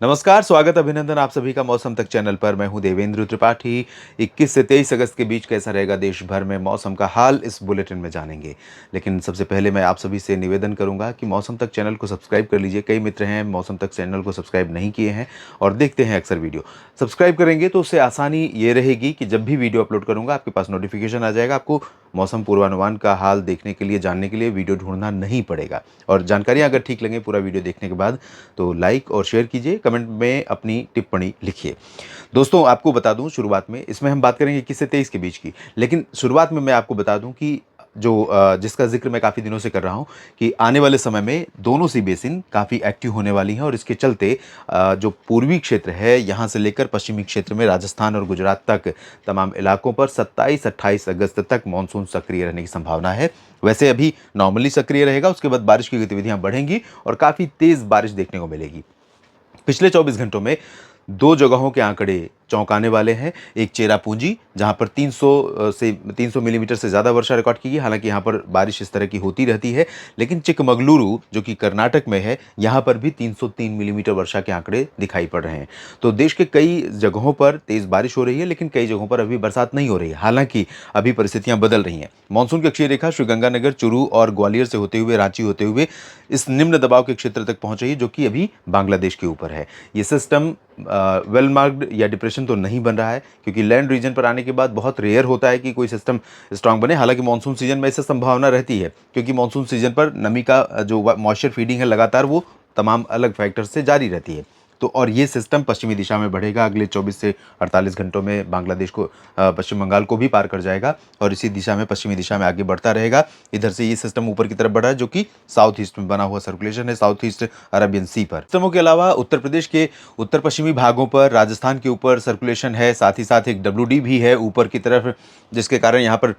नमस्कार, स्वागत अभिनंदन आप सभी का मौसम तक चैनल पर। मैं हूं देवेंद्र त्रिपाठी। 21 से 23 अगस्त के बीच कैसा रहेगा देश भर में मौसम का हाल, इस बुलेटिन में जानेंगे। लेकिन सबसे पहले मैं आप सभी से निवेदन करूंगा कि मौसम तक चैनल को सब्सक्राइब कर लीजिए। कई मित्र हैं मौसम तक चैनल को सब्सक्राइब नहीं किए हैं और देखते हैं अक्सर वीडियो। सब्सक्राइब करेंगे तो उससे आसानी ये रहेगी कि जब भी वीडियो अपलोड करूंगा आपके पास नोटिफिकेशन आ जाएगा। आपको मौसम पूर्वानुमान का हाल देखने के लिए, जानने के लिए वीडियो ढूंढना नहीं पड़ेगा। और जानकारियां अगर ठीक लगे पूरा वीडियो देखने के बाद तो लाइक और शेयर कीजिए, कमेंट में अपनी टिप्पणी लिखिए। दोस्तों, आपको बता दूं शुरुआत में, इसमें हम बात करेंगे 21 से 23 के बीच की। लेकिन शुरुआत में मैं आपको बता दूं कि जिसका जिक्र मैं काफ़ी दिनों से कर रहा हूं कि आने वाले समय में दोनों सी बेसिन काफ़ी एक्टिव होने वाली हैं और इसके चलते जो पूर्वी क्षेत्र है यहाँ से लेकर पश्चिमी क्षेत्र में राजस्थान और गुजरात तक तमाम इलाकों पर 27-28 अगस्त तक मानसून सक्रिय रहने की संभावना है। वैसे अभी नॉर्मली सक्रिय रहेगा, उसके बाद बारिश की गतिविधियां बढ़ेंगी और काफ़ी तेज़ बारिश देखने को मिलेगी। पिछले 24 घंटों में दो जगहों के आंकड़े चौंकाने वाले हैं। एक चेरापूंजी, जहां पर 300 मिलीमीटर से ज़्यादा वर्षा रिकॉर्ड की गई। हालांकि यहां पर बारिश इस तरह की होती रहती है, लेकिन चिकमगलुरु जो कि कर्नाटक में है, यहां पर भी 303 मिलीमीटर वर्षा के आंकड़े दिखाई पड़ रहे हैं। तो देश के कई जगहों पर तेज़ बारिश हो रही है, लेकिन कई जगहों पर अभी बरसात नहीं हो रही है। हालांकि अभी परिस्थितियां बदल रही हैं। मानसून की अक्षीय रेखा श्रीगंगानगर, चुरू और ग्वालियर से होते हुए, रांची होते हुए इस निम्न दबाव के क्षेत्र तक पहुंच रही है, जो कि अभी बांग्लादेश के ऊपर है। ये सिस्टम वेल मार्क्ड या डिप्रेशन तो नहीं बन रहा है, क्योंकि लैंड रीजन पर आने के बाद बहुत रेयर होता है कि कोई सिस्टम स्ट्रांग बने। हालांकि मानसून सीजन में इससे संभावना रहती है, क्योंकि मानसून सीजन पर नमी का जो मॉइस्चर फीडिंग है लगातार वो तमाम अलग फैक्टर्स से जारी रहती है। तो और ये सिस्टम पश्चिमी दिशा में बढ़ेगा। अगले 24 से 48 घंटों में बांग्लादेश को, पश्चिम बंगाल को भी पार कर जाएगा और इसी दिशा में, पश्चिमी दिशा में आगे बढ़ता रहेगा। इधर से ये सिस्टम ऊपर की तरफ बढ़ा है, जो कि साउथ ईस्ट में बना हुआ सर्कुलेशन है, साउथ ईस्ट अरबियन सी पर। सिस्टमों के अलावा उत्तर प्रदेश के उत्तर पश्चिमी भागों पर, राजस्थान के ऊपर सर्कुलेशन है। साथ ही साथ एक WD भी है ऊपर की तरफ, जिसके कारण यहाँ पर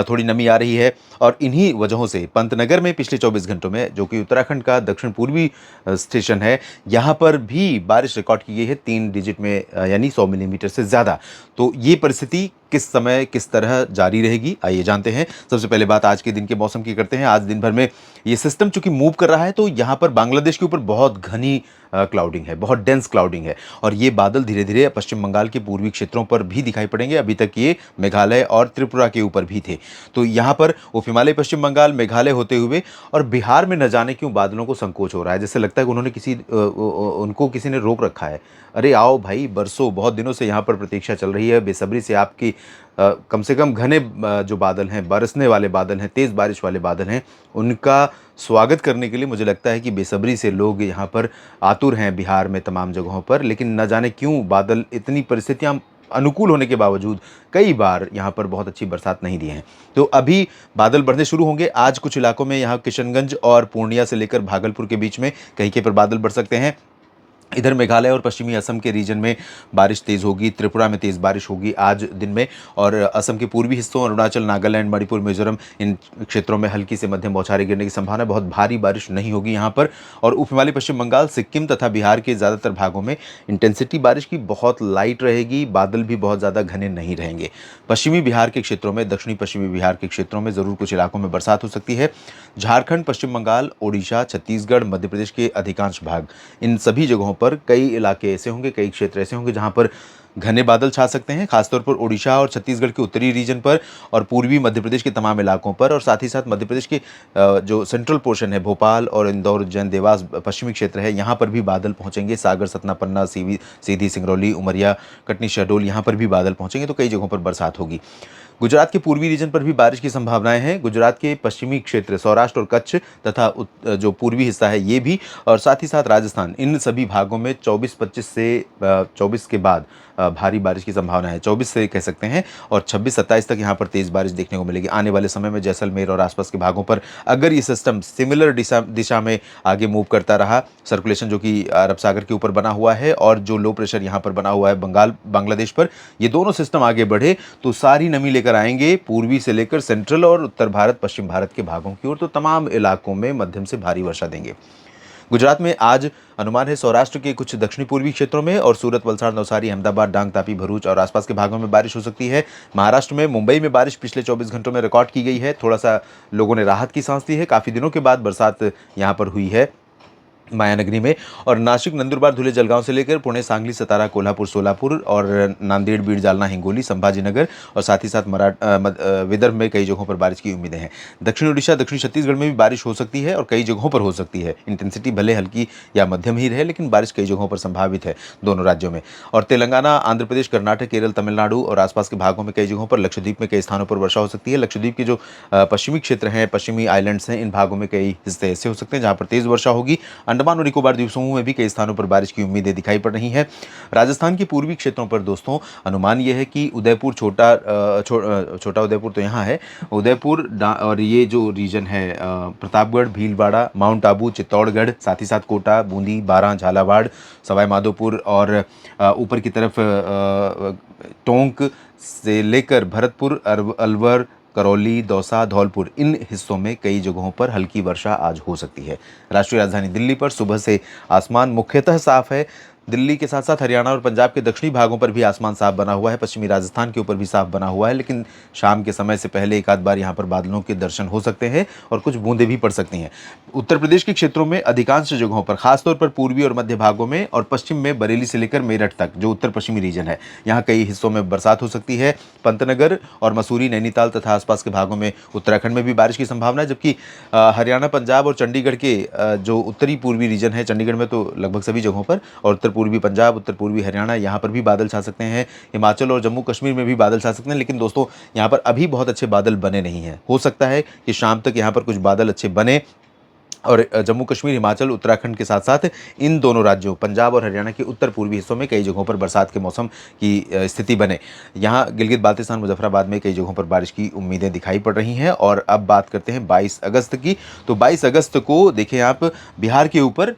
थोड़ी नमी आ रही है। और इन्हीं वजहों से पंतनगर में पिछले 24 घंटों में, जो कि उत्तराखंड का दक्षिण पूर्वी स्टेशन है, यहाँ पर भी बारिश रिकॉर्ड की गई है 3 डिजिट में, यानी 100 मिलीमीटर से ज़्यादा। तो ये परिस्थिति किस समय किस तरह जारी रहेगी, आइए जानते हैं। सबसे पहले बात आज के दिन के मौसम की करते हैं। आज दिन भर में ये सिस्टम चूंकि मूव कर रहा है, तो यहाँ पर बांग्लादेश के ऊपर बहुत घनी क्लाउडिंग है, बहुत डेंस क्लाउडिंग है और ये बादल धीरे धीरे पश्चिम बंगाल के पूर्वी क्षेत्रों पर भी दिखाई पड़ेंगे। अभी तक ये मेघालय और त्रिपुरा के ऊपर भी थे। तो यहाँ पर उप हिमालय, पश्चिम बंगाल, मेघालय होते हुए और बिहार में न जाने क्यों बादलों को संकोच हो रहा है। जैसे लगता है कि उन्होंने उनको किसी ने रोक रखा है। अरे आओ भाई, बरसों, बहुत दिनों से यहाँ पर प्रतीक्षा चल रही है, बेसब्री से आपकी कम से कम घने जो बादल हैं, बरसने वाले बादल हैं, तेज़ बारिश वाले बादल हैं, उनका स्वागत करने के लिए मुझे लगता है कि बेसब्री से लोग यहाँ पर आतुर हैं बिहार में तमाम जगहों पर। लेकिन न जाने क्यों बादल, इतनी परिस्थितियाँ अनुकूल होने के बावजूद कई बार यहाँ पर बहुत अच्छी बरसात नहीं दी है। तो अभी बादल बढ़ने शुरू होंगे। आज कुछ इलाकों में, यहाँ किशनगंज और पूर्णिया से लेकर भागलपुर के बीच में कहीं के पर बादल बढ़ सकते हैं। इधर मेघालय और पश्चिमी असम के रीजन में बारिश तेज़ होगी। त्रिपुरा में तेज़ बारिश होगी आज दिन में। और असम के पूर्वी हिस्सों, अरुणाचल, नागालैंड, मणिपुर, मिजोरम, इन क्षेत्रों में हल्की से मध्यम बौछारें गिरने की संभावना है। बहुत भारी बारिश नहीं होगी यहाँ पर। और उप हिमालय, पश्चिम बंगाल, सिक्किम तथा बिहार के ज़्यादातर भागों में इंटेंसिटी बारिश की बहुत लाइट रहेगी। बादल भी बहुत ज़्यादा घने नहीं रहेंगे। पश्चिमी बिहार के क्षेत्रों में, दक्षिणी पश्चिमी बिहार के क्षेत्रों में ज़रूर कुछ इलाकों में बरसात हो सकती है। झारखंड, पश्चिम बंगाल, ओडिशा, छत्तीसगढ़, मध्य प्रदेश के अधिकांश भाग, इन सभी जगहों पर कई इलाके ऐसे होंगे, कई क्षेत्र ऐसे होंगे जहां पर घने बादल छा सकते हैं, खासतौर पर ओडिशा और छत्तीसगढ़ के उत्तरी रीजन पर और पूर्वी मध्य प्रदेश के तमाम इलाकों पर। और साथ ही साथ मध्य प्रदेश के जो सेंट्रल पोर्शन है, भोपाल और इंदौर, उज्जैन, देवास, पश्चिमी क्षेत्र है, यहाँ पर भी बादल पहुंचेंगे। सागर, सतना, पन्ना, सीधी, सिंगरौली, उमरिया, कटनी, शहडोल, यहाँ पर भी बादल पहुंचेंगे। तो कई जगहों पर बरसात होगी। गुजरात के पूर्वी रीजन पर भी बारिश की संभावनाएं हैं। गुजरात के पश्चिमी क्षेत्र, सौराष्ट्र और कच्छ तथा जो पूर्वी हिस्सा है ये भी, और साथ ही साथ राजस्थान, इन सभी भागों में 24-25 से 24 के बाद भारी बारिश की संभावना है। 24 से कह सकते हैं और 26-27 तक यहाँ पर तेज़ बारिश देखने को मिलेगी। आने वाले समय में जैसलमेर और आसपास के भागों पर अगर ये सिस्टम सिमिलर दिशा में आगे मूव करता रहा, सर्कुलेशन जो कि अरब सागर के ऊपर बना हुआ है और जो लो प्रेशर यहाँ पर बना हुआ है बांग्लादेश पर, ये दोनों सिस्टम आगे बढ़े तो सारी नमी लेकर आएंगे पूर्वी से लेकर सेंट्रल और उत्तर भारत, पश्चिम भारत के भागों की ओर। तो तमाम इलाकों में मध्यम से भारी वर्षा देंगे। गुजरात में आज अनुमान है सौराष्ट्र के कुछ दक्षिणी पूर्वी क्षेत्रों में और सूरत, वलसाड़, नवसारी, अहमदाबाद, डांग, तापी, भरूच और आसपास के भागों में बारिश हो सकती है। महाराष्ट्र में, मुंबई में बारिश पिछले 24 घंटों में रिकॉर्ड की गई है। थोड़ा सा लोगों ने राहत की सांस ली है, काफ़ी दिनों के बाद बरसात यहाँ पर हुई है। मायानगरी में, और नासिक, नंदुरबार, धुले, जलगांव से लेकर पुणे, सांगली, सतारा, कोल्हापुर, सोलापुर और नांदेड़, बीड, जालना, हिंगोली, संभाजीनगर और साथ ही साथ विदर्भ में कई जगहों पर बारिश की उम्मीदें हैं। दक्षिण ओडिशा, दक्षिण छत्तीसगढ़ में भी बारिश हो सकती है और कई जगहों पर हो सकती है। इंटेंसिटी भले हल्की या मध्यम ही रहे, लेकिन बारिश कई जगहों पर संभावित है दोनों राज्यों में। और तेलंगाना, आंध्र प्रदेश, कर्नाटक, केरल, तमिलनाडु और आसपास के भागों में कई जगहों पर, लक्षद्वीप में कई स्थानों पर वर्षा हो सकती है। लक्षद्वीप के जो पश्चिमी क्षेत्र हैं, पश्चिमी आइलैंड्स हैं, इन भागों में कई हिस्से ऐसे हो सकते हैं जहां पर तेज वर्षा होगी। अंडमान और निकोबार द्वीप समूह में भी कई स्थानों पर बारिश की उम्मीदें दिखाई पड़ रही हैं। राजस्थान के पूर्वी क्षेत्रों पर दोस्तों अनुमान यह है कि उदयपुर, छोटा उदयपुर तो यहाँ है, उदयपुर और ये जो रीजन है प्रतापगढ़, भीलवाड़ा, माउंट आबू, चित्तौड़गढ़, साथ ही साथ कोटा, बूंदी, बारां, झालावाड़, सवाई माधोपुर और ऊपर की तरफ टोंक से लेकर भरतपुर, अलवर, करौली, दौसा, धौलपुर, इन हिस्सों में कई जगहों पर हल्की वर्षा आज हो सकती है। राष्ट्रीय राजधानी दिल्ली पर सुबह से आसमान मुख्यतः साफ है। दिल्ली के साथ साथ हरियाणा और पंजाब के दक्षिणी भागों पर भी आसमान साफ बना हुआ है। पश्चिमी राजस्थान के ऊपर भी साफ बना हुआ है, लेकिन शाम के समय से पहले एक आध बार यहाँ पर बादलों के दर्शन हो सकते हैं और कुछ बूंदें भी पड़ सकती हैं। उत्तर प्रदेश के क्षेत्रों में अधिकांश जगहों पर, खासतौर पर पूर्वी और मध्य भागों में और पश्चिम में बरेली से लेकर मेरठ तक जो उत्तर पश्चिमी रीजन है, यहाँ कई हिस्सों में बरसात हो सकती है। पंतनगर और मसूरी, नैनीताल तथा आसपास के भागों में, उत्तराखंड में भी बारिश की संभावना है। जबकि हरियाणा, पंजाब और चंडीगढ़ के जो उत्तरी पूर्वी रीजन है, चंडीगढ़ में तो लगभग सभी जगहों पर, और उत्तर पूर्वी पंजाब, उत्तर पूर्वी हरियाणा, यहाँ पर भी बादल छा सकते हैं। हिमाचल और जम्मू कश्मीर में भी बादल छा सकते हैं, लेकिन दोस्तों यहाँ पर अभी बहुत अच्छे बादल बने नहीं हैं। हो सकता है कि शाम तक यहाँ पर कुछ बादल अच्छे बने और जम्मू कश्मीर, हिमाचल, उत्तराखंड के साथ साथ इन दोनों राज्यों पंजाब और हरियाणा के उत्तर पूर्वी हिस्सों में कई जगहों पर बरसात के मौसम की स्थिति बने। यहाँ गिलगित बाल्टिस्तान, मुजफ्फराबाद में कई जगहों पर बारिश की उम्मीदें दिखाई पड़ रही हैं। और अब बात करते हैं 22 अगस्त की। तो 22 अगस्त को देखें आप, बिहार के ऊपर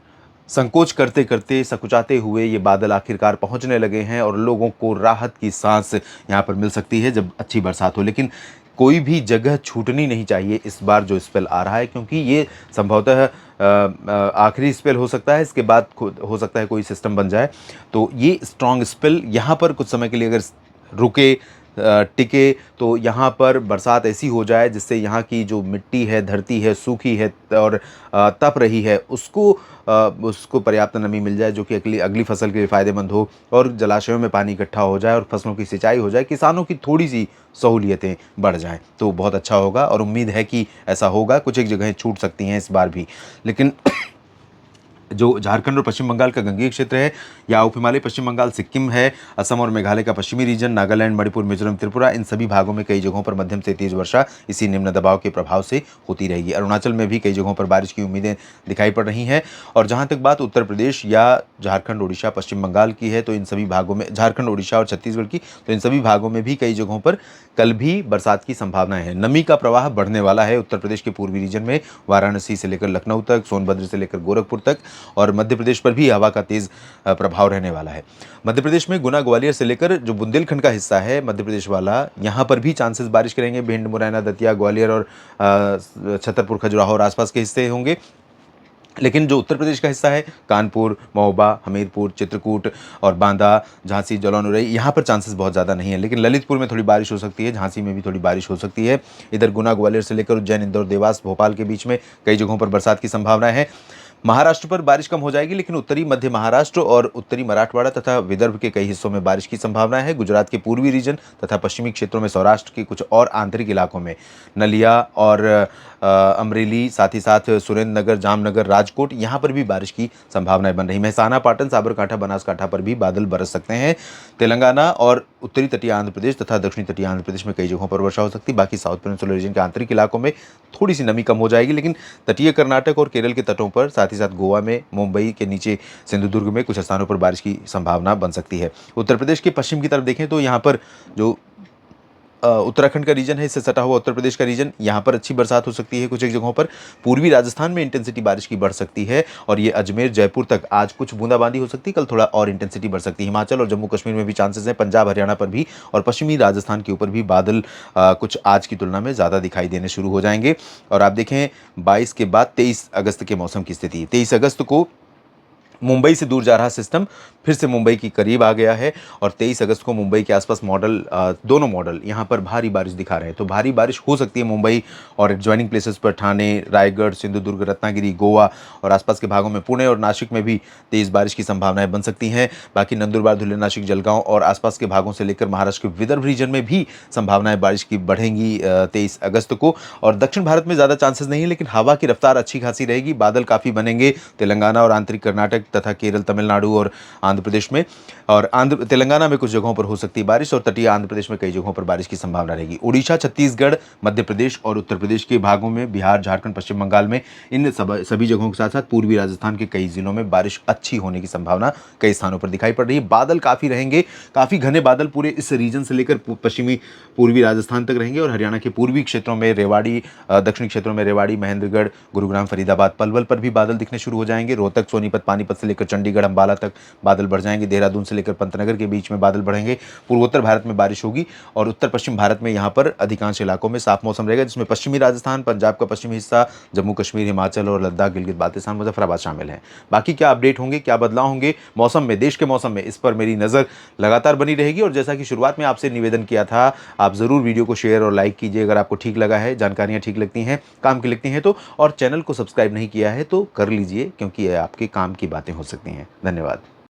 संकोच करते करते, सकुचाते हुए ये बादल आखिरकार पहुंचने लगे हैं और लोगों को राहत की सांस यहाँ पर मिल सकती है जब अच्छी बरसात हो। लेकिन कोई भी जगह छूटनी नहीं चाहिए इस बार जो स्पेल आ रहा है, क्योंकि ये संभवतः आखिरी स्पेल हो सकता है। इसके बाद हो सकता है कोई सिस्टम बन जाए। तो ये स्ट्रॉन्ग स्पेल यहाँ पर कुछ समय के लिए अगर रुके, टिके, तो यहाँ पर बरसात ऐसी हो जाए जिससे यहाँ की जो मिट्टी है, धरती है, सूखी है और तप रही है, उसको पर्याप्त नमी मिल जाए, जो कि अगली फसल के लिए फ़ायदेमंद हो और जलाशयों में पानी इकट्ठा हो जाए और फसलों की सिंचाई हो जाए, किसानों की थोड़ी सी सहूलियतें बढ़ जाएं, तो बहुत अच्छा होगा। और उम्मीद है कि ऐसा होगा। कुछ एक जगहें छूट सकती हैं इस बार भी, लेकिन जो झारखंड और पश्चिम बंगाल का गंगीय क्षेत्र है, या उप हिमालय पश्चिम बंगाल, सिक्किम है, असम और मेघालय का पश्चिमी रीजन, नागालैंड, मणिपुर, मिजोरम, त्रिपुरा, इन सभी भागों में कई जगहों पर मध्यम से तेज वर्षा इसी निम्न दबाव के प्रभाव से होती रहेगी। अरुणाचल में भी कई जगहों पर बारिश की उम्मीदें दिखाई पड़ रही हैं। और जहाँ तक बात उत्तर प्रदेश या झारखंड, उड़ीसा, पश्चिम बंगाल की है, तो इन सभी भागों में, झारखंड, उड़ीसा और छत्तीसगढ़ की, तो इन सभी भागों में भी कई जगहों पर कल भी बरसात की संभावनाएं हैं। नमी का प्रवाह बढ़ने वाला है उत्तर प्रदेश के पूर्वी रीजन में, वाराणसी से लेकर लखनऊ तक, सोनभद्र से लेकर गोरखपुर तक, और मध्य प्रदेश पर भी हवा का तेज प्रभाव रहने वाला है। मध्य प्रदेश में गुना, ग्वालियर से लेकर जो बुंदेलखंड का हिस्सा है मध्य प्रदेश वाला, यहाँ पर भी चांसेस बारिश के रहेंगे। भिंड, मुरैना, दतिया, ग्वालियर और छतरपुर, खजुराहो और आसपास के हिस्से होंगे। लेकिन जो उत्तर प्रदेश का हिस्सा है, कानपुर, महोबा, हमीरपुर, चित्रकूट और बांदा, झांसी, जलौन, उरई, यहाँ पर चांसेस बहुत ज़्यादा नहीं है। लेकिन ललितपुर में थोड़ी बारिश हो सकती है, झांसी में भी थोड़ी बारिश हो सकती है। इधर गुना, ग्वालियर से लेकर उज्जैन, इंदौर, देवास, भोपाल के बीच में कई जगहों पर बरसात की संभावना है। महाराष्ट्र पर बारिश कम हो जाएगी, लेकिन उत्तरी मध्य महाराष्ट्र और उत्तरी मराठवाड़ा तथा विदर्भ के कई हिस्सों में बारिश की संभावना है। गुजरात के पूर्वी रीजन तथा पश्चिमी क्षेत्रों में, सौराष्ट्र के कुछ और आंतरिक इलाकों में, नलिया और अमरेली, साथ ही साथ सुरेंद्रनगर, जामनगर, राजकोट, यहाँ पर भी बारिश की संभावनाएं बन रही। महसाना, पाटन, साबरकांठा, बनासकांठा पर भी बादल बरस सकते हैं। तेलंगाना और उत्तरी तटीय आंध्र प्रदेश तथा दक्षिणी तटीय आंध्र प्रदेश में कई जगहों पर वर्षा हो सकती है। बाकी साउथ पेनिनसुलर रीजन के आंतरिक इलाकों में थोड़ी सी नमी कम हो जाएगी, लेकिन तटीय कर्नाटक और केरल के तटों पर, साथ ही साथ गोवा में, मुंबई के नीचे सिंधुदुर्ग में कुछ स्थानों पर बारिश की संभावना बन सकती है। उत्तर प्रदेश के पश्चिम की तरफ देखें तो यहाँ पर जो उत्तराखंड का रीजन है, इससे सटा हुआ उत्तर प्रदेश का रीजन, यहाँ पर अच्छी बरसात हो सकती है कुछ एक जगहों पर। पूर्वी राजस्थान में इंटेंसिटी बारिश की बढ़ सकती है और ये अजमेर, जयपुर तक आज कुछ बूंदाबांदी हो सकती है, कल थोड़ा और इंटेंसिटी बढ़ सकती है। हिमाचल और जम्मू कश्मीर में भी चांसेस हैं, पंजाब, हरियाणा पर भी, और पश्चिमी राजस्थान के ऊपर भी बादल कुछ आज की तुलना में ज़्यादा दिखाई देने शुरू हो जाएंगे। और आप देखें 22 के बाद 23 अगस्त के मौसम की स्थिति। 23 अगस्त को मुंबई से दूर जा रहा सिस्टम फिर से मुंबई के करीब आ गया है और 23 अगस्त को मुंबई के आसपास दोनों मॉडल यहाँ पर भारी बारिश दिखा रहे हैं। तो भारी बारिश हो सकती है मुंबई और ज्वाइनिंग प्लेसेस पर ठाणे, रायगढ़, सिंधुदुर्ग, रत्नागिरी, गोवा और आसपास के भागों में पुणे और नासिक में भी तेज़ बारिश की संभावनाएं बन सकती हैं। बाकी नंदुरबार, धुले, नासिक, जलगांव और आसपास के भागों से लेकर महाराष्ट्र के विदर्भ रीजन में भी संभावनाएं बारिश की बढ़ेंगी 23 अगस्त को। और दक्षिण भारत में ज़्यादा चांसेस नहीं है, लेकिन हवा की रफ्तार अच्छी खासी रहेगी। बादल काफ़ी बनेंगे तेलंगाना और आंतरिक कर्नाटक तथा केरल, तमिलनाडु और आंध्र प्रदेश में। और तेलंगाना में कुछ जगहों पर हो सकती है बारिश और तटीय आंध्र प्रदेश में कई जगहों पर बारिश की संभावना रहेगी। उड़ीसा, छत्तीसगढ़, मध्य प्रदेश और उत्तर प्रदेश के भागों में, बिहार, झारखंड, पश्चिम बंगाल में, इन सभी जगहों के साथ साथ पूर्वी राजस्थान के कई जिलों में बारिश अच्छी होने की संभावना कई स्थानों पर दिखाई पड़ रही है। बादल काफ़ी रहेंगे, काफ़ी घने बादल पूरे इस रीजन से लेकर पश्चिमी पूर्वी राजस्थान तक रहेंगे और हरियाणा के पूर्वी क्षेत्रों में रेवाड़ी, दक्षिणी क्षेत्रों में रेवाड़ी, महेंद्रगढ़, गुरुग्राम, फरीदाबाद, पलवल पर भी बादल दिखने शुरू हो जाएंगे। रोहतक, सोनीपत, पानीपत से लेकर चंडीगढ़, अंबाला तक बादल बढ़ जाएंगे। देहरादून से लेकर पंतनगर के बीच में बादल बढ़ेंगे। पूर्वोत्तर भारत में बारिश होगी और उत्तर पश्चिम भारत में यहाँ पर अधिकांश इलाकों में साफ मौसम रहेगा, जिसमें पश्चिमी राजस्थान, पंजाब का पश्चिमी हिस्सा, जम्मू कश्मीर, हिमाचल और लद्दाख, गिलगित बाल्टिस्तान, मुजफ्फराबाद शामिल हैं। बाकी क्या अपडेट होंगे, क्या बदलाव होंगे मौसम में, देश के मौसम में, इस पर मेरी नज़र लगातार बनी रहेगी। और जैसा कि शुरुआत में आपसे निवेदन किया था, आप ज़रूर वीडियो को शेयर और लाइक कीजिए अगर आपको ठीक लगा है, जानकारियाँ ठीक लगती हैं, काम की लगती हैं तो। और चैनल को सब्सक्राइब नहीं किया है तो कर लीजिए, क्योंकि ये आपके काम की बातें हो सकती हैं। धन्यवाद।